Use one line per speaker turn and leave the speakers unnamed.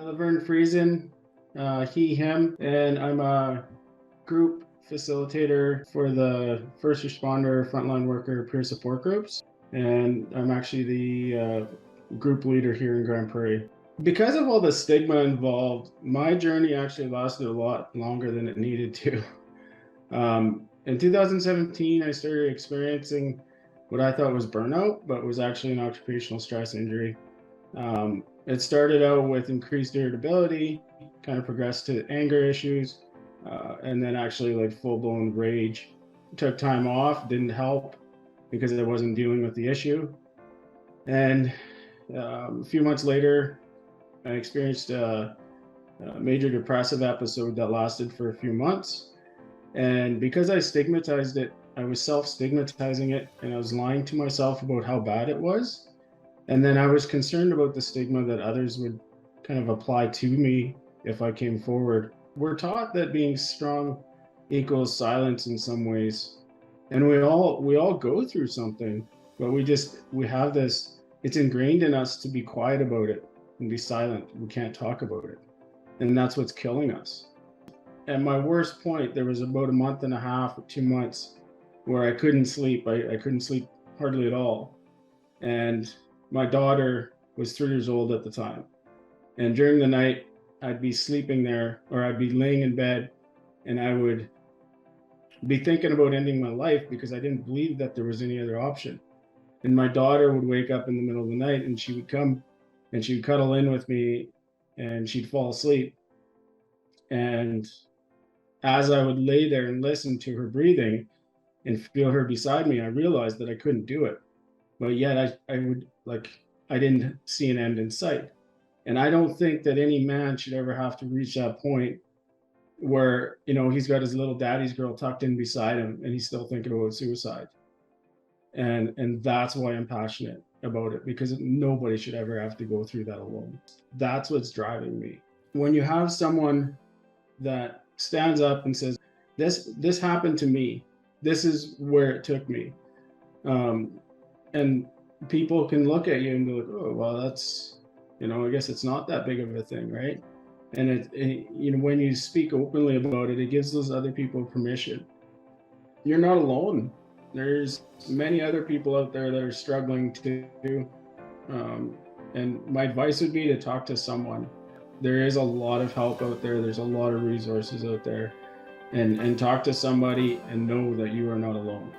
Laverne, he, him, and I'm a group facilitator for the first responder, frontline worker peer support groups. And I'm actually the group leader here in Grand Prairie. Because of all the stigma involved, my journey actually lasted a lot longer than it needed to. In 2017, I started experiencing what I thought was burnout, but was actually an occupational stress injury. It started out with increased irritability, kind of progressed to anger issues, and then actually like full-blown rage. Took time off, didn't help because I wasn't dealing with the issue. And a few months later, I experienced a major depressive episode that lasted for a few months. And because I stigmatized it, I was self-stigmatizing it, and I was lying to myself about how bad it was. And then I was concerned about the stigma that others would kind of apply to me if I came forward. We're taught that being strong equals silence in some ways. And we all go through something, but we have this, it's ingrained in us to be quiet about it and be silent. We can't talk about it. And that's what's killing us. At my worst point, there was about a month and a half or 2 months where I couldn't sleep. I couldn't sleep hardly at all. And my daughter was 3 years old at the time. And during the night, I'd be sleeping there, or I'd be laying in bed, and I would be thinking about ending my life because I didn't believe that there was any other option. And my daughter would wake up in the middle of the night, and she would come and she would cuddle in with me, and she'd fall asleep. And as I would lay there and listen to her breathing and feel her beside me, I realized that I couldn't do it. But yet I didn't see an end in sight. And I don't think that any man should ever have to reach that point where, he's got his little daddy's girl tucked in beside him and he's still thinking about suicide. And that's why I'm passionate about it, because nobody should ever have to go through that alone. That's what's driving me. When you have someone that stands up and says, this happened to me, this is where it took me. And people can look at you and be like, oh, well, that's, I guess it's not that big of a thing, right? And when you speak openly about it, it gives those other people permission. You're not alone. There's many other people out there that are struggling too. And my advice would be to talk to someone. There is a lot of help out there. There's a lot of resources out there. And talk to somebody and know that you are not alone.